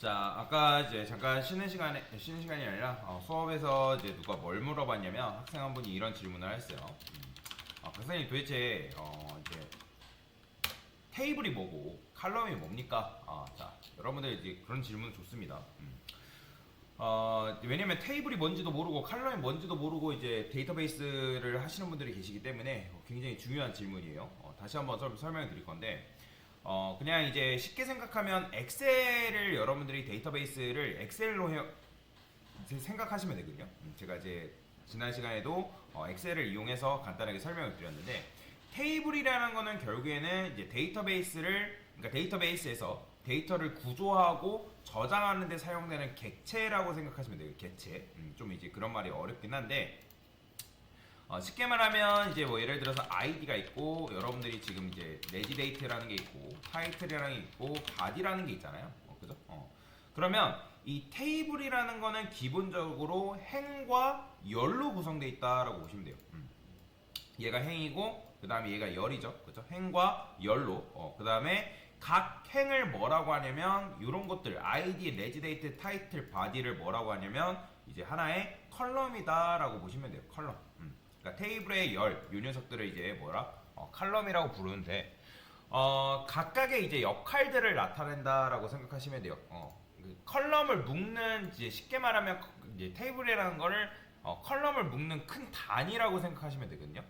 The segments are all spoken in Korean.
자, 아까 이제 잠깐 쉬는 시간이 아니라 수업에서 이제 누가 뭘 물어봤냐면 학생 한 분이 이런 질문을 했어요. 선생님 도대체 이제 테이블이 뭐고 칼럼이 뭡니까? 자, 여러분들 이제 그런 질문 좋습니다. 왜냐면 테이블이 뭔지도 모르고 칼럼이 뭔지도 모르고 이제 데이터베이스를 하시는 분들이 계시기 때문에 굉장히 중요한 질문이에요. 다시 한번 설명해 드릴 건데, 그냥 이제 쉽게 생각하면 엑셀을 여러분들이 데이터베이스를 엑셀로 생각하시면 되거든요. 제가 이제 지난 시간에도 엑셀을 이용해서 간단하게 설명을 드렸는데, 테이블이라는 거는 결국에는 이제 그러니까 데이터베이스에서 데이터를 구조하고 저장하는 데 사용되는 객체라고 생각하시면 돼요. 객체. 좀 이제 그런 말이 어렵긴 한데, 쉽게 말하면 이제 뭐 예를 들어서 아이디가 있고, 여러분들이 지금 이제 레지데이트라는 게 있고, 타이틀이라는 게 있고, 바디라는 게 있잖아요. 그죠? 그러면 이 테이블이라는 거는 기본적으로 행과 열로 구성되어 있다라고 보시면 돼요. 얘가 행이고, 그 다음에 얘가 열이죠. 그죠? 행과 열로. 그 다음에 각 행을 뭐라고 하냐면, 이런 것들, 아이디, 레지데이트, 타이틀, 바디를 뭐라고 하냐면, 이제 하나의 컬럼이다라고 보시면 돼요. 컬럼. 그러니까 테이블의 요 녀석들을 이제 컬럼이라고 부르는데, 각각의 이제 역할들을 나타낸다라고 생각하시면 돼요. 그 컬럼을 묶는, 이제 쉽게 말하면 이제 테이블이라는 거를 컬럼을 묶는 큰 단위라고 생각하시면 되거든요.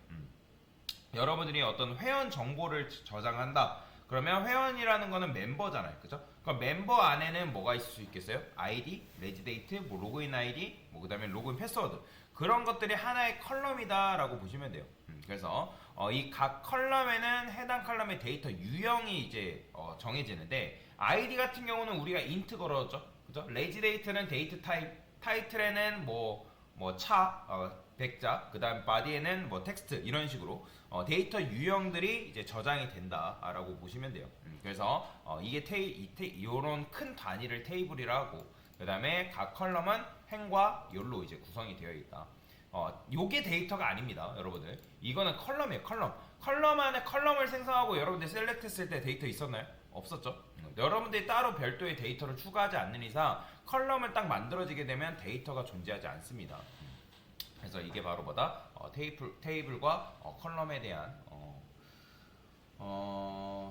여러분들이 어떤 회원 정보를 저장한다. 그러면 회원이라는 거는 멤버잖아요. 그죠? 그럼 멤버 안에는 뭐가 있을 수 있겠어요? 아이디, 레지데이트, 뭐 로그인 아이디, 뭐 그다음에 로그인 패스워드. 그런 것들이 하나의 컬럼이다라고 보시면 돼요. 그래서 이 각 컬럼에는 해당 컬럼의 데이터 유형이 이제 정해지는데, 아이디 같은 경우는 우리가 인트 걸어줬죠. 그죠? 레지데이트는 데이트 타입, 타이틀에는 백자, 그 다음 바디에는 뭐 텍스트, 이런 식으로 데이터 유형들이 이제 저장이 된다라고 보시면 돼요. 그래서 이게 이런 큰 단위를 테이블이라고, 그 다음에 각 컬럼은 행과 열로 이제 구성이 되어 있다. 요게 데이터가 아닙니다, 여러분들. 이거는 컬럼이에요, 컬럼. 컬럼 안에 컬럼을 생성하고 여러분들 셀렉트 했을 때 데이터 있었나요? 없었죠? 여러분들이 따로 별도의 데이터를 추가하지 않는 이상 컬럼을 딱 만들어지게 되면 데이터가 존재하지 않습니다. 그래서 이게 바로 테이블과 컬럼에 대한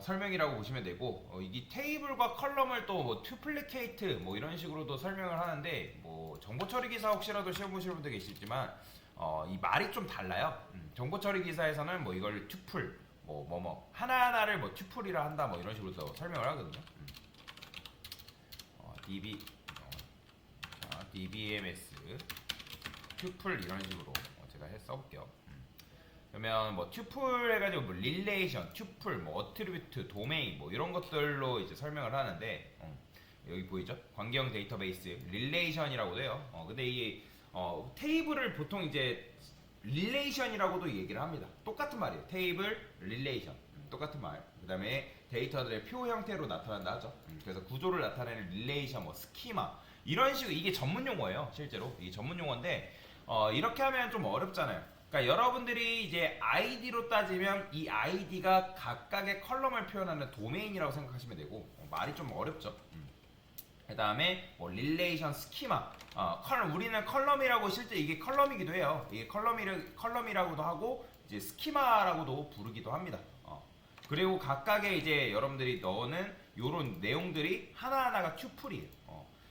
설명이라고 보시면 되고, 이 테이블과 컬럼을 또 뭐 튜플리케이트 뭐 이런 식으로도 설명을 하는데, 뭐 정보 처리 기사 혹시라도 시험 보시는 분들 계시지만 이 말이 좀 달라요. 정보 처리 기사에서는 뭐 이걸 튜플 하나하나를 뭐 튜플이라 한다 뭐 이런 식으로 설명을 하거든요. DBMS 튜플 이런 식으로 제가 써볼게요. 그러면 뭐 튜플 해가지고 뭐 릴레이션, 튜플, 뭐 어트리뷰트, 도메인 뭐 이런 것들로 이제 설명을 하는데, 여기 보이죠? 관계형 데이터베이스 릴레이션이라고도 해요. 근데 이 테이블을 보통 이제 릴레이션이라고도 얘기를 합니다. 똑같은 말이에요. 테이블, 릴레이션 똑같은 말. 그 다음에 데이터들의 표 형태로 나타난다 하죠. 그래서 구조를 나타내는 릴레이션, 뭐 스키마 이런 식으로, 이게 전문 용어예요. 실제로 이게 전문 용어인데 이렇게 하면 좀 어렵잖아요. 그러니까 여러분들이 이제 아이디로 따지면 이 아이디가 각각의 컬럼을 표현하는 도메인이라고 생각하시면 되고, 말이 좀 어렵죠. 그 다음에 뭐 릴레이션, 스키마, 우리는 컬럼이라고, 실제 이게 컬럼이기도 해요. 이게 컬럼이라고도 하고 이제 스키마라고도 부르기도 합니다. 그리고 각각의 이제 여러분들이 넣는 요런 내용들이 하나하나가 튜플이에요.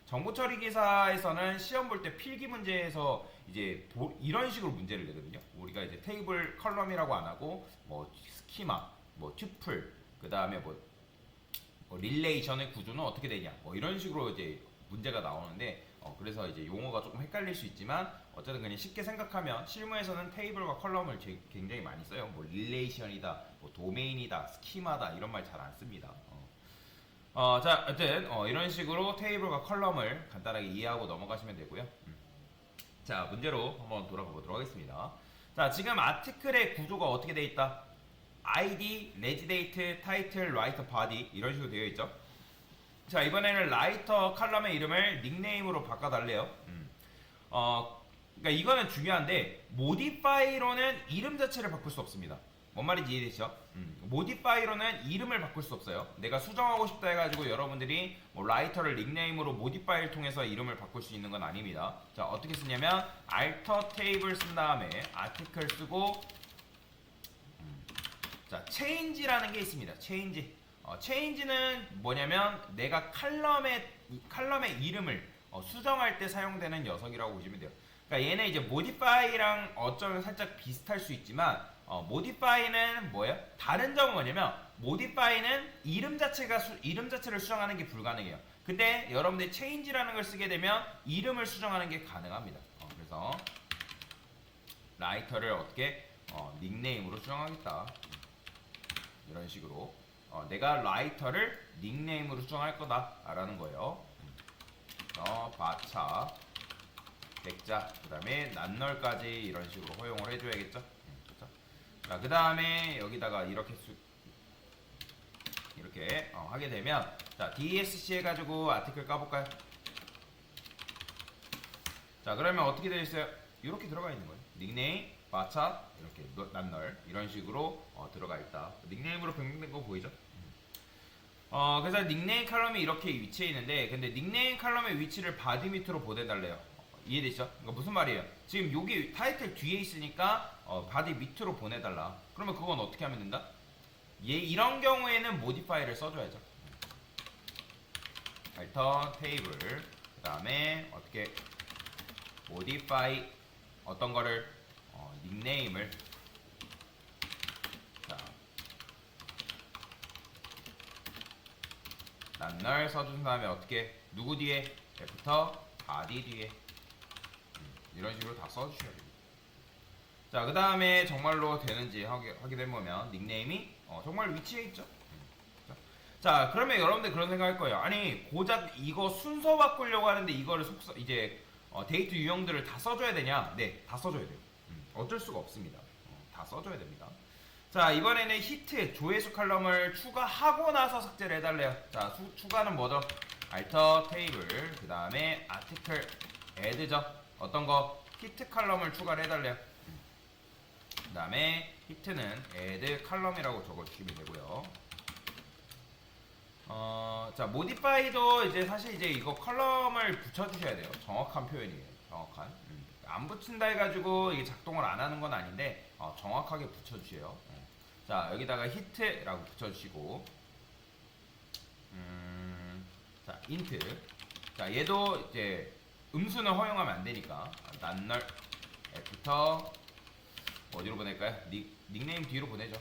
정보 처리 기사에서는 시험 볼 때 필기 문제에서 이제 이런 식으로 문제를 내거든요. 우리가 이제 테이블 컬럼이라고 안 하고 뭐 스키마, 뭐 튜플, 그 다음에 뭐 릴레이션의 구조는 어떻게 되냐, 뭐 이런 식으로 이제 문제가 나오는데, 그래서 이제 용어가 조금 헷갈릴 수 있지만 어쨌든 그냥 쉽게 생각하면 실무에서는 테이블과 컬럼을 굉장히 많이 써요. 뭐 릴레이션이다, 뭐 도메인이다, 스키마다 이런 말 잘 안 씁니다. 자, 어쨌든 이런 식으로 테이블과 컬럼을 간단하게 이해하고 넘어가시면 되고요. 자, 문제로 한번 돌아가 보도록 하겠습니다. 자, 지금 아티클의 구조가 어떻게 되어 있다? 아이디, 레지데이트, 타이틀, 라이터, 바디 이런 식으로 되어 있죠. 자, 이번에는 라이터 칼럼의 이름을 닉네임으로 바꿔달래요. 그러니까 이거는 중요한데, 모디파이로는 이름 자체를 바꿀 수 없습니다. 뭔 말인지 이해되시죠? 모디파이로는 이름을 바꿀 수 없어요. 내가 수정하고 싶다 해가지고 여러분들이 뭐 라이터를 닉네임으로 모디파이를 통해서 이름을 바꿀 수 있는 건 아닙니다. 자, 어떻게 쓰냐면 alter table 쓴 다음에 article 쓰고 자, change라는 게 있습니다. change는 뭐냐면 내가 칼럼의 이름을 수정할 때 사용되는 녀석이라고 보시면 돼요. 그러니까 얘는 이제 modify랑 어쩌면 살짝 비슷할 수 있지만 modify는 뭐예요? 다른 점은 뭐냐면 modify는 이름 자체를 수정하는 게 불가능해요. 근데 여러분들이 change라는 걸 쓰게 되면 이름을 수정하는 게 가능합니다. 그래서 라이터를 어떻게 닉네임으로 수정하겠다. 이런 식으로 내가 라이터를 닉네임으로 수정할 거다라는 거예요. 바차, 백자, 그 다음에 낱널까지 이런 식으로 허용을 해줘야겠죠. 그렇죠? 자, 그 다음에 여기다가 이렇게 하게 되면 자, DSC 해가지고 아티클 까볼까요? 자, 그러면 어떻게 되어 있어요? 이렇게 들어가 있는 거예요. 닉네임, 바차, 이렇게 낱널 이런 식으로 들어가 있다. 닉네임으로 변경된 거 보이죠? 그래서 닉네임 칼럼이 이렇게 위치해 있는데 근데 닉네임 칼럼의 위치를 바디 밑으로 보내달래요. 이해되시죠? 그러니까 무슨 말이에요? 지금 여기 타이틀 뒤에 있으니까 바디 밑으로 보내달라. 그러면 그건 어떻게 하면 된다? 이런 경우에는 모디파이를 써줘야죠. alter table 그 다음에 어떻게 modify 어떤 거를 닉네임을 자 낱널 써준 다음에 어떻게 누구 뒤에 애프터 바디 뒤에 이런 식으로 다 써주셔야 됩니다. 자, 그 다음에 정말로 되는지 확인해보면 닉네임이 정말 위치에 있죠. 자, 그러면 여러분들 그런 생각할 거예요. 아니 고작 이거 순서 바꾸려고 하는데 이거를 이제 데이트 유형들을 다 써줘야 되냐? 네, 다 써줘야 돼요. 어쩔 수가 없습니다. 다 써줘야 됩니다. 자, 이번에는 히트 조회수 칼럼을 추가하고 나서 삭제를 해달래요. 자, 추가는 뭐죠? alter table 그 다음에 article add죠. 어떤 거? 히트 칼럼을 추가를 해달래요. 그 다음에 히트는 add 칼럼이라고 적어주시면 되고요. 자, modify도 이제 사실 이제 이거 컬럼을 붙여주셔야 돼요. 정확한 표현이에요. 정확한. 안 붙인다 해가지고 이게 작동을 안 하는 건 아닌데 정확하게 붙여주세요. 자, 여기다가 히트라고 붙여주시고, 자, int. 자, 얘도 이제 음수는 허용하면 안 되니까 낱널 애프터 어디로 보낼까요? 닉네임 뒤로 보내죠.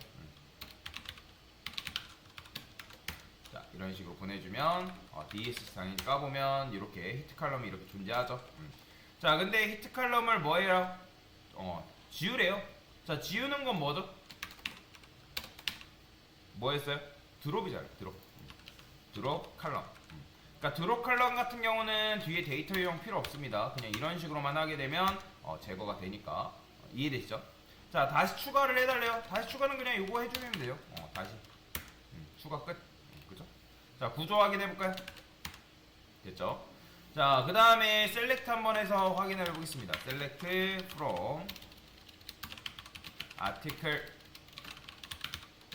자, 이런 식으로 보내주면 DSC 당연히 까보면 이렇게 히트 칼럼이 이렇게 존재하죠. 자, 근데 히트 칼럼을 뭐예요? 지우래요. 자, 지우는 건 뭐죠? 뭐였어요? 드롭이잖아요. 드롭 칼럼. 그러니까 드롭 칼럼 같은 경우는 뒤에 데이터 유형 필요 없습니다. 그냥 이런 식으로만 하게 되면 제거가 되니까 이해되시죠? 자, 다시 추가를 해달래요. 다시 추가는 그냥 이거 해주면 돼요. 다시 추가 끝. 그죠? 자, 구조 확인해볼까요? 됐죠? 자, 그 다음에 셀렉트 한번 해서 확인을 해보겠습니다. 셀렉트 from article.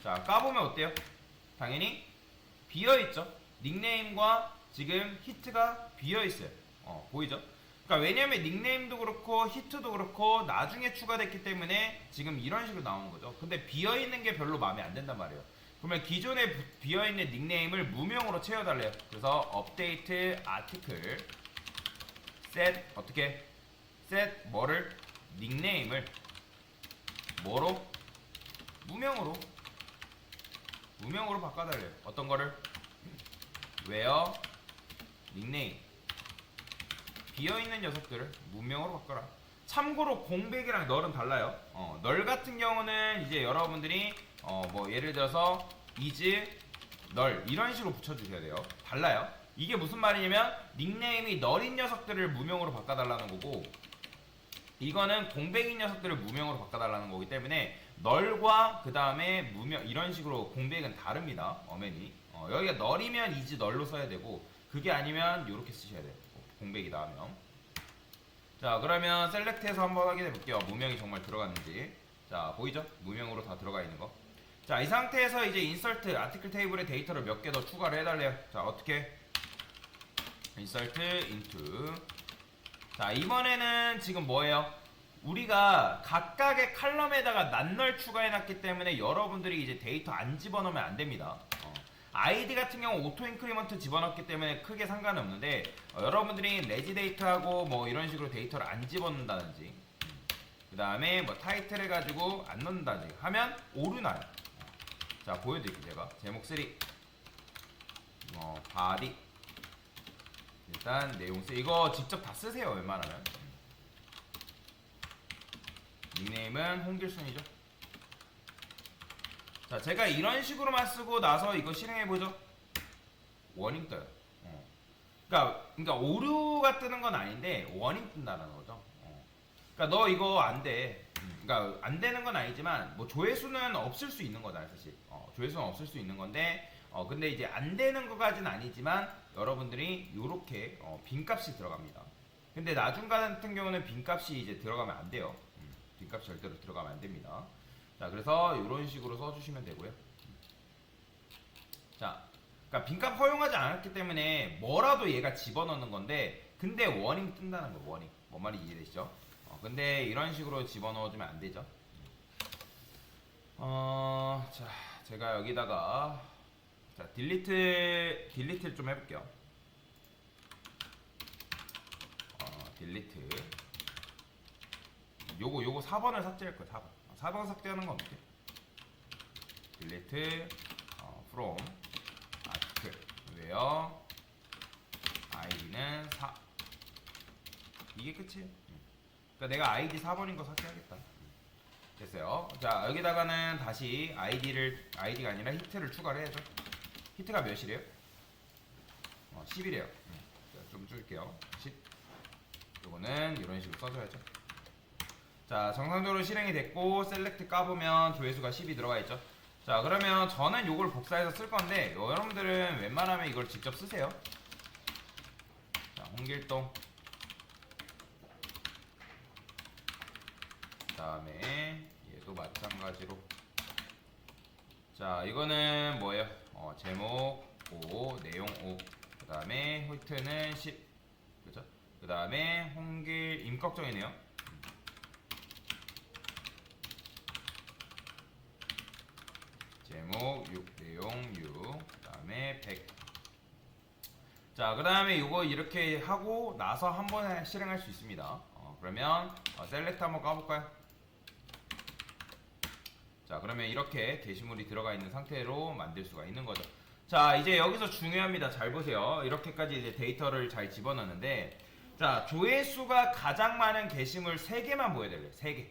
자, 까보면 어때요? 당연히 비어있죠? 닉네임과 지금 히트가 비어있어요. 보이죠? 그러니까 왜냐면 닉네임도 그렇고 히트도 그렇고 나중에 추가됐기 때문에 지금 이런 식으로 나오는 거죠. 근데 비어있는 게 별로 마음에 안 든단 말이에요. 그러면 기존에 비어있는 닉네임을 무명으로 채워달래요. 그래서 업데이트 아티클 set 어떻게 set 뭐를 닉네임을 뭐로 무명으로 바꿔달래요. 어떤 거를 where 닉네임 비어있는 녀석들을 무명으로 바꿔라. 참고로 공백이랑 널은 달라요. 널 같은 경우는 이제 여러분들이 뭐 예를 들어서 is 널 이런 식으로 붙여주셔야 돼요. 달라요. 이게 무슨 말이냐면 닉네임이 널인 녀석들을 무명으로 바꿔달라는 거고, 이거는 공백인 녀석들을 무명으로 바꿔달라는 거기 때문에 널과 그 다음에 무명 이런 식으로 공백은 다릅니다. 어맨이 여기가 널이면 is 널로 써야 되고, 그게 아니면 이렇게 쓰셔야 돼요. 공백이다 하면. 자, 그러면 셀렉트해서 한번 확인해 볼게요. 무명이 정말 들어갔는지. 자, 보이죠? 무명으로 다 들어가 있는 거. 자, 이 상태에서 이제 인서트 아티클 테이블에 데이터를 몇 개 더 추가를 해달래요. 자, 어떻게? 인서트 인투. 자, 이번에는 지금 뭐예요? 우리가 각각의 칼럼에다가 낱널 추가해놨기 때문에 여러분들이 이제 데이터 안 집어넣으면 안 됩니다. 아이디 같은 경우 오토 인크리먼트 집어넣기 때문에 크게 상관은 없는데 여러분들이 레지 데이터하고 뭐 이런 식으로 데이터를 안 집어넣는다든지 그 다음에 뭐 타이틀 해가지고 안 넣는다든지 하면 오류나요. 자, 보여드릴게요. 제가 제목 3 바디 일단 내용 쓰 이거 직접 다 쓰세요. 웬만하면 닉네임은 홍길순이죠. 자, 제가 이런 식으로만 쓰고 나서 이거 실행해보죠. 워닝 떠요. 그러니까 오류가 뜨는 건 아닌데 워닝 뜬다는 거죠. 그러니까 너 이거 안 돼. 그러니까 안 되는 건 아니지만 뭐 조회수는 없을 수 있는 거다 사실. 조회수는 없을 수 있는 건데 근데 이제 안 되는 거까지는 아니지만 여러분들이 요렇게 빈값이 들어갑니다. 근데 나중 같은 경우는 빈값이 이제 들어가면 안 돼요. 빈값이 절대로 들어가면 안 됩니다. 자, 그래서 이런 식으로 써주시면 되고요. 자, 그러니까 빈값 허용하지 않았기 때문에 뭐라도 얘가 집어넣는 건데 근데 워닝 뜬다는 거. 워닝 뭔 말인지 이해되시죠? 근데 이런 식으로 집어넣어주면 안 되죠. 자, 제가 여기다가 자 딜리트를 좀 해볼게요. 딜리트 요거 4번을 삭제할 거예요. 4번 삭제하는 건 어떻게? 딜리트 from article where id는 4 이게 끝이에요. 그러니까 내가 ID 4번인 거 삭제하겠다. 됐어요. 자, 여기다가는 다시 아이디가 아니라 히트를 추가를 해야죠. 히트가 몇이래요? 10이래요. 좀 줄게요. 10. 요거는 이런 식으로 써줘야죠. 자, 정상적으로 실행이 됐고 셀렉트 까보면 조회수가 10이 들어가 있죠. 자, 그러면 저는 요걸 복사해서 쓸 건데 여러분들은 웬만하면 이걸 직접 쓰세요. 자, 홍길동 그 다음에 얘도 마찬가지로 자, 이거는 뭐예요? 제목 5 내용 5 그 다음에 히트는 10 그죠? 그 다음에 홍길 임꺽정이네요. 제목 6 내용 6 그 다음에 100. 자, 그 다음에 이거 이렇게 하고 나서 한 번에 실행할 수 있습니다. 그러면 셀렉트 한번 까볼까요? 자, 그러면 이렇게 게시물이 들어가 있는 상태로 만들 수가 있는 거죠. 자, 이제 여기서 중요합니다. 잘 보세요. 이렇게까지 이제 데이터를 잘 집어넣는데 자, 조회수가 가장 많은 게시물 3개만 보여드려요. 3개.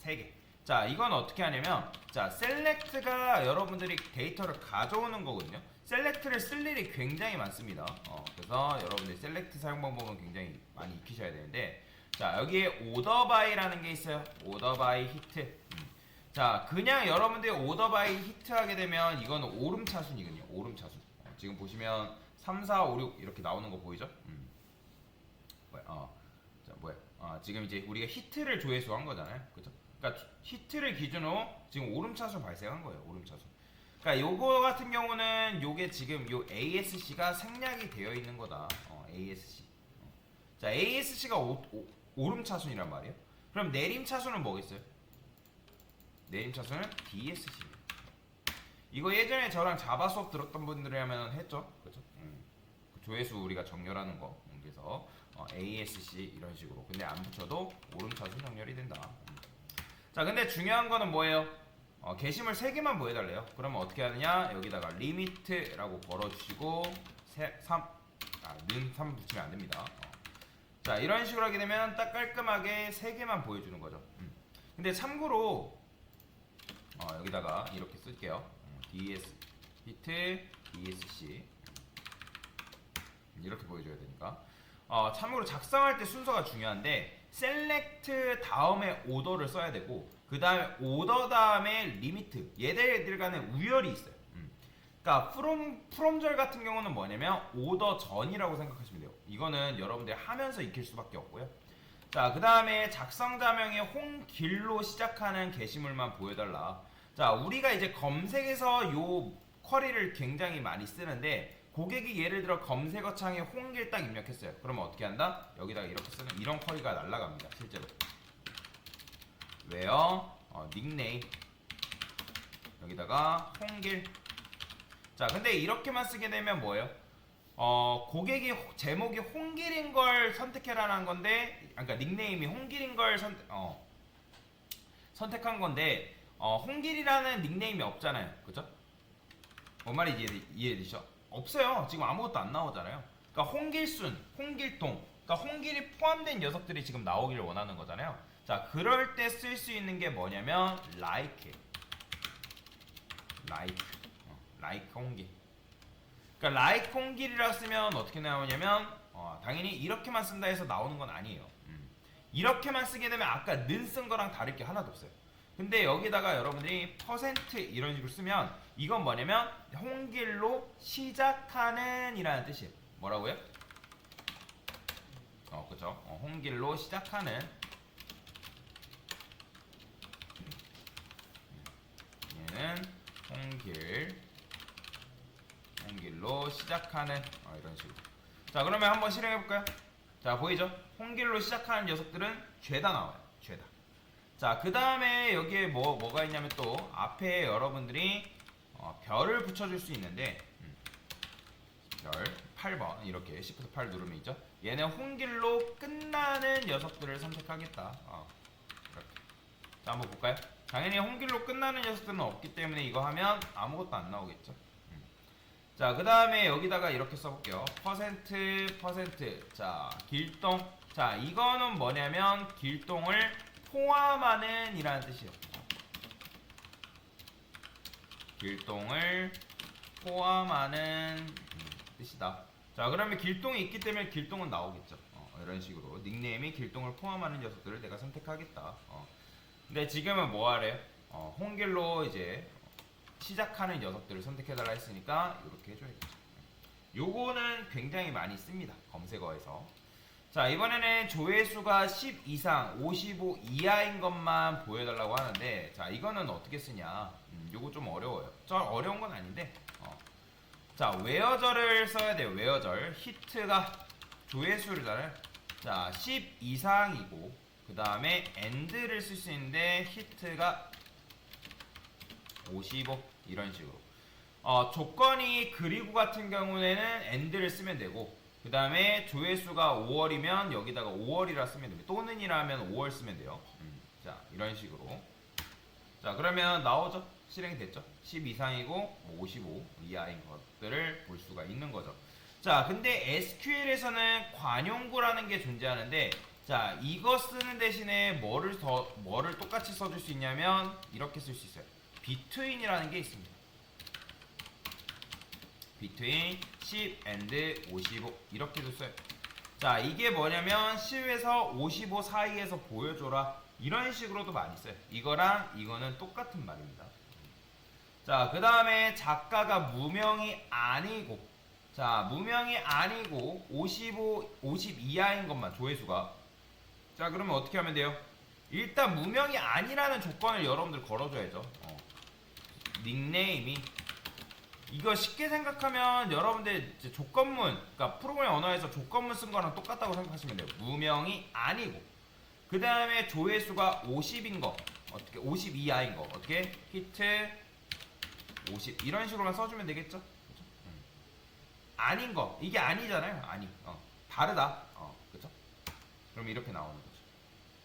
3개. 자, 이건 어떻게 하냐면 자, 셀렉트가 여러분들이 데이터를 가져오는 거거든요. 셀렉트를 쓸 일이 굉장히 많습니다. 그래서 여러분들이 셀렉트 사용 방법은 굉장히 많이 익히셔야 되는데 자, 여기에 오더바이라는 게 있어요. 오더바이 히트. 자, 그냥 여러분들이 오더바이 히트하게 되면 이거는 오름차순이거든요. 오름차순. 지금 보시면 3, 4, 5, 6 이렇게 나오는 거 보이죠? 자, 지금 이제 우리가 히트를 조회수 한 거잖아요. 그죠? 그러니까 히트를 기준으로 지금 오름차순 발생한 거예요. 오름차순. 그러니까 요거 같은 경우는 요게 지금 요 ASC가 생략이 되어 있는 거다. ASC. 자, ASC가 오름차순이란 말이에요. 그럼 내림차순은 뭐겠어요? 내림차순은 DSC. 이거 예전에 저랑 자바 수업 들었던 분들이라면 했죠, 그죠? 조회수 우리가 정렬하는 거. 그래서 ASC 이런 식으로. 근데 안 붙여도 오름차순 정렬이 된다. 자, 근데 중요한 거는 뭐예요? 게시물 3개만 보여달래요. 그러면 어떻게 하느냐? 여기다가 리미트라고 걸어주시고 는 3 붙이면 안 됩니다. 자, 이런 식으로 하게 되면 딱 깔끔하게 3개만 보여주는 거죠. 근데 참고로 여기다가 이렇게 쓸게요. DS 히트 DSC 이렇게 보여줘야 되니까. 참고로 작성할 때 순서가 중요한데 셀렉트 다음에 오더를 써야 되고 그 다음에 오더 다음에 리미트 얘들 간에 우열이 있어요. 그러니까 프롬절 같은 경우는 뭐냐면 오더 전이라고 생각하시면 돼요. 이거는 여러분들이 하면서 익힐 수밖에 없고요. 자, 그 다음에 작성자명이 홍길로 시작하는 게시물만 보여달라. 자, 우리가 이제 검색에서 요 쿼리를 굉장히 많이 쓰는데, 고객이 예를 들어 검색어 창에 홍길 딱 입력했어요. 그러면 어떻게 한다? 여기다가 이렇게 쓰는 이런 쿼리가 날라갑니다. 실제로. 왜요? 닉네임. 여기다가 홍길. 자, 근데 이렇게만 쓰게 되면 뭐예요? 고객이 제목이 홍길인 걸 선택해라는 건데, 그러니까 닉네임이 홍길인 걸 선택한 건데, 홍길이라는 닉네임이 없잖아요. 그죠? 뭔 말인지 이해되시죠? 없어요. 지금 아무것도 안 나오잖아요. 그러니까 홍길순, 홍길동, 그러니까 홍길이 포함된 녀석들이 지금 나오기를 원하는 거잖아요. 자, 그럴 때 쓸 수 있는 게 뭐냐면 like, 홍길. 그러니까 like 홍길이라 쓰면 어떻게 나오냐면 당연히 이렇게만 쓴다 해서 나오는 건 아니에요. 이렇게만 쓰게 되면 아까 는 쓴 거랑 다를 게 하나도 없어요. 근데 여기다가 여러분들이 퍼센트 이런 식으로 쓰면 이건 뭐냐면 홍길로 시작하는 이라는 뜻이에요. 뭐라고요? 그죠? 홍길로 시작하는. 얘는 홍길로 시작하는 이런 식으로. 자, 그러면 한번 실행해볼까요? 자, 보이죠? 홍길로 시작하는 녀석들은 죄다 나와요. 죄다. 자, 그 다음에 여기에 뭐가 있냐면 또 앞에 여러분들이 별을 붙여줄 수 있는데 별 8번 이렇게 Shift 8 누르면 있죠? 얘는 홍길로 끝나는 녀석들을 선택하겠다. 이렇게. 자, 한번 볼까요? 당연히 홍길로 끝나는 녀석들은 없기 때문에 이거 하면 아무것도 안 나오겠죠. 자, 그 다음에 여기다가 이렇게 써볼게요. 퍼센트. 자, 길동. 자, 이거는 뭐냐면 길동을 포함하는 이라는 뜻이에요. 길동을 포함하는 뜻이다. 자, 그러면 길동이 있기 때문에 길동은 나오겠죠. 이런 식으로 닉네임이 길동을 포함하는 녀석들을 내가 선택하겠다. 근데 지금은 뭐 하래요? 홍길로 이제 시작하는 녀석들을 선택해달라 했으니까 이렇게 해줘야겠죠. 요거는 굉장히 많이 씁니다. 검색어에서. 자, 이번에는 조회수가 10 이상 55 이하인 것만 보여달라고 하는데, 자, 이거는 어떻게 쓰냐. 요거 좀 어려워요. 어려운 건 아닌데, 자, 웨어절을 써야 돼요. 웨어절. 히트가 조회수잖아요. 자, 10 이상이고 그 다음에 end를 쓸 수 있는데 히트가 55 이런 식으로. 조건이 그리고 같은 경우에는 end를 쓰면 되고, 그 다음에 조회수가 5월이면 여기다가 5월이라 쓰면 됩니다. 또는 이라면 5월 쓰면 돼요. 자, 이런 식으로. 자, 그러면 나오죠? 실행이 됐죠? 10 이상이고 55 이하인 것들을 볼 수가 있는 거죠. 자, 근데 SQL에서는 관용구라는 게 존재하는데, 자, 이거 쓰는 대신에 뭐를 똑같이 써줄 수 있냐면 이렇게 쓸 수 있어요. between이라는 게 있습니다. between 10 and 55 이렇게도 써요. 자, 이게 뭐냐면 10에서 55 사이에서 보여줘라 이런 식으로도 많이 써요. 이거랑 이거는 똑같은 말입니다. 자, 그 다음에 작가가 무명이 아니고, 자, 무명이 아니고 50 이하인 것만 조회수가. 자, 그러면 어떻게 하면 돼요? 일단 무명이 아니라는 조건을 여러분들 걸어줘야죠. 닉네임이, 이거 쉽게 생각하면 여러분들 이제 조건문, 그러니까 프로그래밍 언어에서 조건문 쓴 거랑 똑같다고 생각하시면 돼요. 무명이 아니고, 그 다음에 조회수가 50인 거, 어떻게 50 이하인 거, 어떻게 히트 50 이런 식으로만 써주면 되겠죠? 그쵸? 아닌 거, 이게 아니잖아요. 아니, 다르다. 그쵸? 그럼 이렇게 나오는 거죠.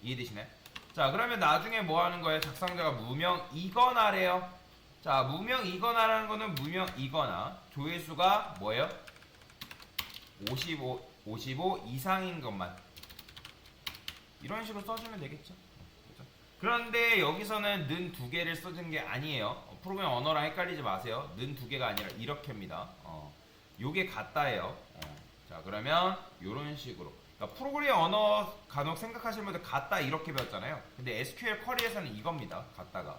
이해되시나요? 자, 그러면 나중에 뭐 하는 거예요? 작성자가 무명이거나래요. 자, 무명이거나라는 거는 무명이거나 조회수가 뭐예요? 55 이상인 것만 이런 식으로 써주면 되겠죠. 그렇죠? 그런데 여기서는 는 두 개를 써준 게 아니에요. 프로그래밍 언어랑 헷갈리지 마세요. 는 두 개가 아니라 이렇게입니다. 요게 같다예요. 자, 그러면 요런 식으로. 그러니까 프로그래밍 언어 간혹 생각하시는 분들 같다 이렇게 배웠잖아요. 근데 SQL 쿼리에서는 이겁니다. 같다가.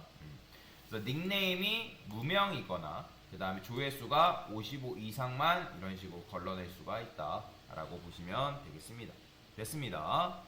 그래서 닉네임이 무명이거나 그 다음에 조회수가 55 이상만 이런 식으로 걸러낼 수가 있다 라고 보시면 되겠습니다. 됐습니다.